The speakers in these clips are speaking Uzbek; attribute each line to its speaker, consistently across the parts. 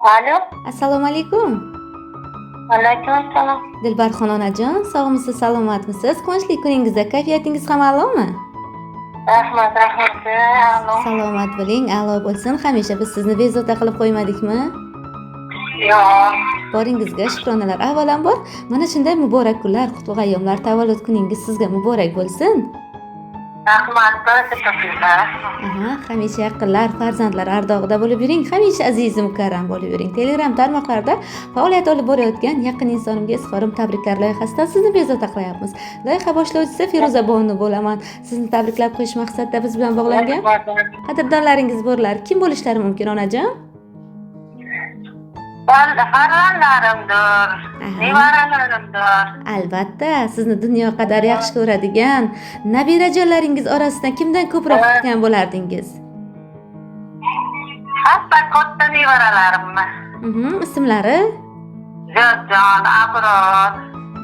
Speaker 1: Alo,
Speaker 2: Assalomu alaykum.
Speaker 1: alaykum assalom.
Speaker 2: Dilbarxon onajon, sog'misiz, salomatmisiz? Quvonchli kuningizda kayfiyatingiz ham a'lomi?
Speaker 1: Rahmat, alo.
Speaker 2: Salomat bo'ling, a'lo bo'lsin. Hamisha biz sizni bezovta qilib qo'ymadikmi?
Speaker 1: Yo'q,
Speaker 2: Boringizga shukronalar. Avvalambor, mana shunday muborak kunlar, qutlug' ayyomlar, tavallud kuningiz sizga muborak bo'lsin.
Speaker 1: rahmat, baraka topinglar.
Speaker 2: Hamisha yaqinlar, farzandlar ardog'ida bo'lib yuring, hamisha aziz mukarram bo'lib yuring. Telegram tarmoqlarida faoliyat olib borayotgan yaqin insonimga izhorim tabriklar loyihasidan sizni bezovta qilyapmiz. Loyiha boshlovchisi Feruza Bonu bo'laman. Sizni tabriklab qo'yish maqsadida biz bilan bog'langan qadrdonlaringiz borlar. Kim bo'lishlari mumkin onajon?
Speaker 1: Farzandlarimdir, nevaralarimdir.
Speaker 2: Albatta, sizni dunyo qadar yaxshi ko'radigan nabirajonlaringiz orasidan kimdan ko'proq kutgan bo'lardingiz?
Speaker 1: Hatto katta nevaralarimmi?
Speaker 2: Ismlari?
Speaker 1: Jodjon, Abror.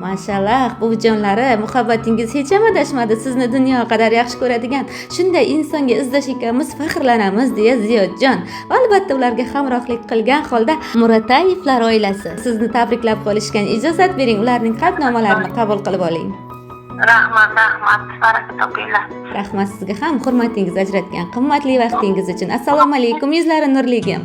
Speaker 2: Mashallah, buvijonlari, muhabbatingiz hech ham adashmadi. Sizni dunyo qadar yaxshi ko'radigan shunday insonga izdosh ekanmiz, faxrlanamiz deya Ziyodjon. Va albatta ularga hamrohlik qilgan holda Muratayevlar oilasi. Sizni tabriklab qolishgan ijozat bering, ularning qaydnomalarini qabul qilib oling.
Speaker 1: Rahmat, baraka topinglar.
Speaker 2: Rahmat sizga ham, hurmatingiz ajratgan qimmatli vaqtingiz uchun. Assalomu alaykum, yuzlari nurligim,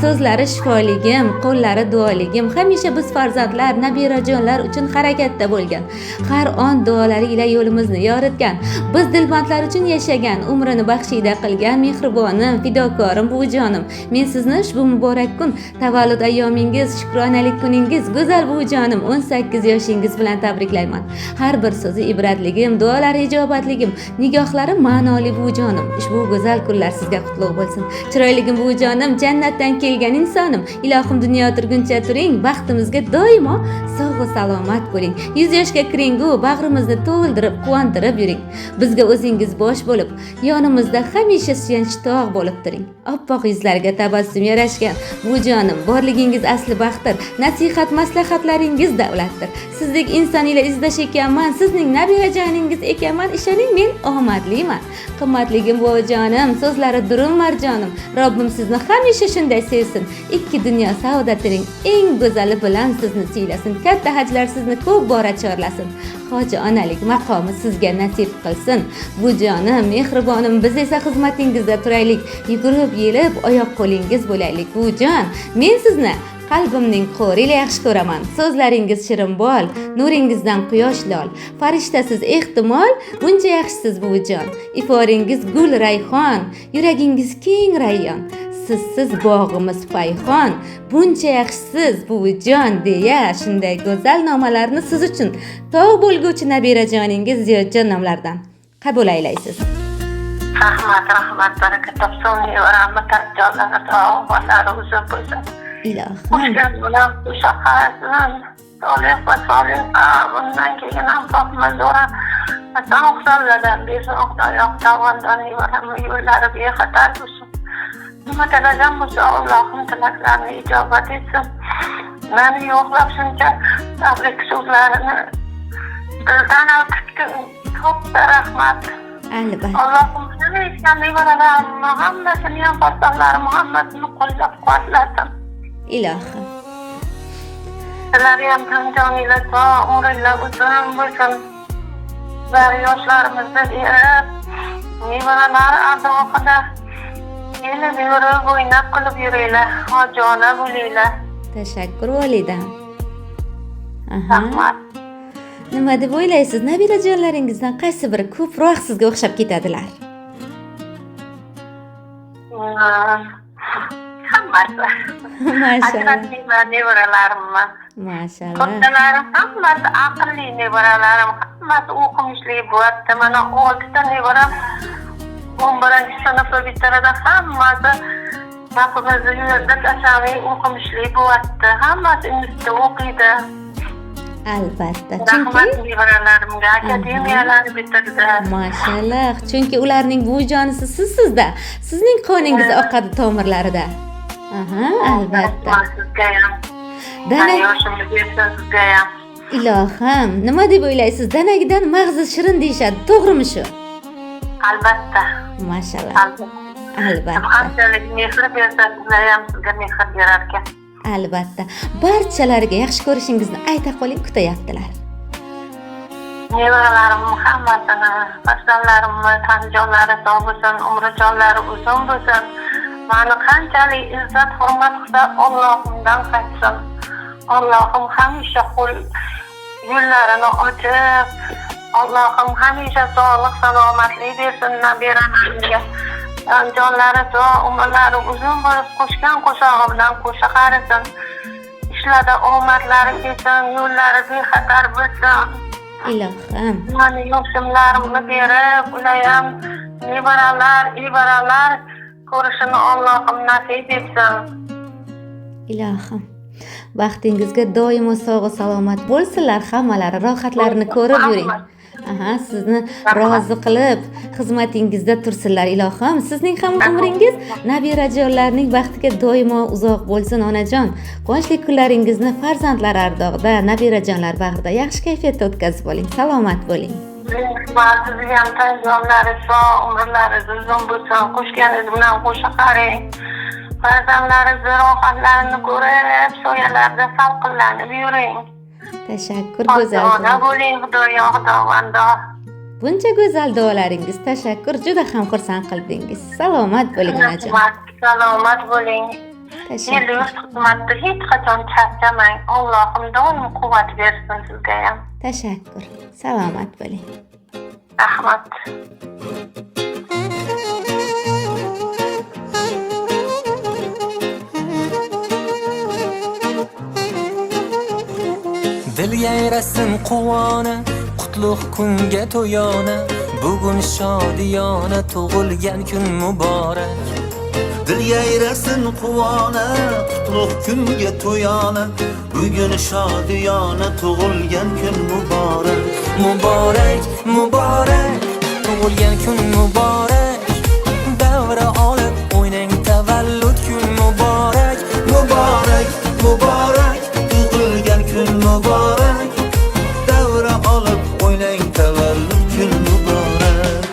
Speaker 2: so'zlari shifoligim, qo'llari duoligim. Hamisha biz farzandlar, nabirajonlar uchun harakatda bo'lgan. Har on duolari ila yo'limizni yoritgan. Biz dilbandlar uchun yashagan, umrini baxshida qilgan mehribonim, fidokorim buvijonim. Men sizni ushbu muborak kun, tavallud ayyomingiz, shukronalik kuningiz, go'zal buvijonim, 18 yoshingiz bilan tabriklayman. Har bir so'zi ibratligim, duolari ijobatligim, nigohlari ma'noli buvijonim. Ushbu go'zal kunlar sizga qutlug' bo'lsin. Chiroyligim buvijonim, jannatdan kelgan insonim. Ilohim dunyo turguncha turing, baxtimizga doimo sog' va salomat bo'ling. 100 yoshga kiringu bag'rimizni to'ldirib, quvontirib yuring. Bizga o'zingiz bosh bo'lib, yonimizda hamisha suyanch tog' bo'lib turing. Oppoq yuzlarga tabassum yarashgan buvijonim, borligingiz asli baxtdir. Nasihat, maslahatlaringiz davlatdir. Sizdek inson ila izdash ekanman, sizning nabirajoningiz ekanman, ishoning men omadliman. Qimmatligim buvijonim, so'zlari durum marjonim. Robbim sizni hamisha shunday sevsin. Ikki dunyo saodatining eng go'zali bilan sizni siylasin. Katta hajlar sizni ko'p bora chorlasin. Hoji onalik maqomi sizga nasib qilsin. Buvijonim, mehribonim, biz esa xizmatingizda turaylik. Yugurib, yelib, oyoq qo'lingiz bo'laylik. Buvijon, men sizni qalbimning qo'riyle yaxshi ko'raman. So'zlaringiz shirin bol, nuringizdan quyosh lol. Farishtasiz ehtimol, buncha yaxshisiz buvijon. Iforingiz gul rayhon, yuragingiz keng rayyon. Sizsiz bog'imiz payhon, buncha yaxshisiz buvijon deya shunday go'zal nomalarni siz uchun tog' bo'lguvchi nabirajoningiz Ziyodjon nomlaridan qabul aylaysiz.
Speaker 1: Rahmat, baraka topsin. Nevaramni tarjonlarga tog'lari uzun bo'lsin.
Speaker 2: Ilohim.
Speaker 1: O'shan bilan shahar solih va solih. Bundan keyin ham topmazo'ra. Asal-oqsallardan bersin, oqtayoq tavandan nevaramni yo'llari bexatar bo'lsin. Nima talagan bo'lsa Allohim tilaklarini ijobat etsin. Meni yo'qlab shuncha tabrik so'zlarini dildan o'tib katta rahmat.
Speaker 2: Albatta.
Speaker 1: Allohim nima etgan nevaralarimni hammasini ham farzandlarim hammasini qo'llab quvvatlasin.
Speaker 2: Ilohim.
Speaker 1: Sizlarga ham joninglar sog', umringlar uzun bo'lsin. Bizlar yoshlarimizni berib, nevaralar ardog'ida kelib yurib, o'ynab qilib yuringlar, hojona bo'linglar.
Speaker 2: Tashakkur volidam.
Speaker 1: Rahmat.
Speaker 2: Nima deb o'ylaysiz? Nabirajonlaringizdan qaysi biri ko'proq sizga o'xshab ketadilar?
Speaker 1: Hammasi.
Speaker 2: Mashallah.
Speaker 1: Nevaralarimmi?
Speaker 2: Mashallah.
Speaker 1: Kattalarim hammasi aqlli nevaralarim, hammasi o'qimishli bo'lyapti. Mana 6 ta nevaram 11-sinfda bitiradi, hammasi maqimizni yo'lda tashaviy o'qimishli bo'lyapti. Hammasi institutda o'qiydi.
Speaker 2: Albatta.
Speaker 1: Rahmat nevaralarimga, akademiyalarni bitirdi.
Speaker 2: Mashallah. Chunki ularning buvijonisi sizsizda. Sizning qoningiz oqadi tomirlarida. Albatta.
Speaker 1: Sizga ham.
Speaker 2: Dana
Speaker 1: yoshimni bersin sizga ham.
Speaker 2: Ilohim, nima deb o'ylaysiz? Danagidan mag'zi shirin deyshadi, to'g'rimi shu?
Speaker 1: Albatta.
Speaker 2: Mashallah.
Speaker 1: Albatta.
Speaker 2: Albatta.
Speaker 1: Qanchalik mehr bersa, sizlar ham sizga mehr berar ekan.
Speaker 2: Albatta. Barchalariga yaxshi ko'rishingizni ayta qoling, kutyaptilar.
Speaker 1: Nevaralarim hammasini, farzandlarimni tanjonlari sog' bo'lsin, umrijonlari uzun bo'lsin. Mani qanchalik izzat hurmat qilsa Allohimdan qaytsin. Allohim hamisha yo'llarini ochib, Allohim hamisha sog'lik, salomatlik bersin nabiralarimga. Jonlari sog', umrlari uzun bo'lib, qo'shgan qo'shog'i bilan qo'sha qarisin. Ishlarda omadlari kelsin, yo'llari bexatar bo'lsin.
Speaker 2: Ilohim.
Speaker 1: Mani yo'lsimlarimni berib, ulayam ibaralar ko'rishini Allohim nasib etsin.
Speaker 2: Ilohim. Baxtingizga doimo sog' salomat bo'lsinlar, hammalari rohatlarini ko'rib yuring. Sizni rozi qilib xizmatingizda tursinlar ilohim. Sizning ham umringiz nabirajonlarning baxtiga doimo uzoq bo'lsin onajon. Quvonchli kunlaringizni farzandlar ardog'ida, nabirajonlar bag'rida yaxshi kayfiyatda o'tkazib oling. Salomat bo'ling.
Speaker 1: Sizga ham tanjonlari sog', umrlaringiz uzun bo'lsin. Qo'shganingiz bilan qo'sha qaring. Farzandlaringiz rohatlarini ko'rib, soyalarda salqinlanib yuring.
Speaker 2: Tashakkur go'zal.
Speaker 1: Xudo bo'ling, Xudoyo xudovando.
Speaker 2: Buncha go'zal duolaringiz, tashakkur, juda ham xursand qildingiz. Salomat bo'ling onajon.
Speaker 1: Salomat bo'ling.
Speaker 2: Tashakkur.
Speaker 1: Yurt xizmatda hech qachon charchamang. Allohim doim quvvat bersin sizga ham.
Speaker 2: Tashakkur. Salomat bo'ling.
Speaker 1: Rahmat.
Speaker 3: Dil yayrasin quvona, qutlug' kunga to'yona, bugun shodiyona, tug'ilgan kun muborak.
Speaker 4: Dil yayrasin quvona, qutlug' kunga to'yona, bugun shodiyona, tug'ilgan kun muborak.
Speaker 3: Muborak, muborak, tug'ilgan kun muborak. Davra olib o'ynang, tavallud kun muborak.
Speaker 4: Muborak, muborak, tug'ilgan kun muborak. Davra olib o'ynang, tavallud kun muborak.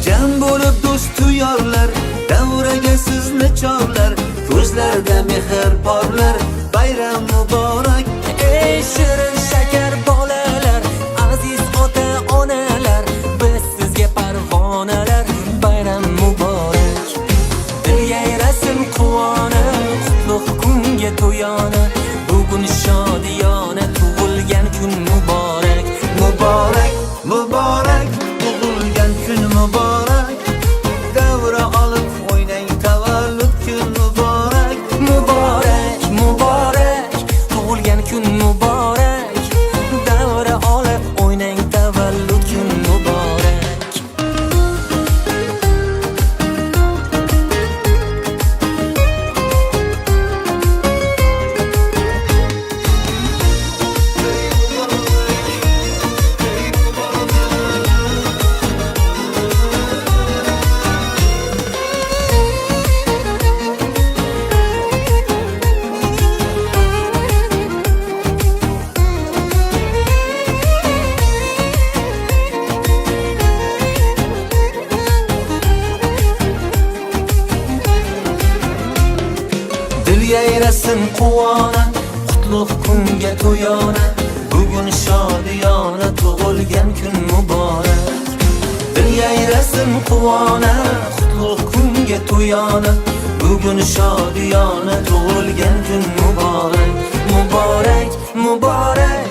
Speaker 4: Jam bo'lib do'stu yorlar, davraga sizni chorlar, ko'zlarda mehr porlar. Bayram muborak,
Speaker 3: Ey shirin shakar bolalar, aziz ota onalar, biz sizga parvonalar. Bayram muborak. Dil yayrasin quvona, qutlug' kunga to'yona, bugun shodiyona, tug'ilgan kun muborak.
Speaker 4: muborak, muborak, tug'ilgan kun muborak. Davra olib o'ynang, tavallud kun muborak.
Speaker 3: Muborak, muborak, tug'ilgan kun muborak. Davra olib o'ynang, tavallud kun muborak.
Speaker 4: Dil yayrasin quvona, qutlug' kunga to'yona, bugun shodiyona, tug'ilgan kun muborak. Dil yayrasin quvona, qutlug' kunga to'yona, bugun shodiyona, tug'ilgan kun muborak. Muborak, muborak,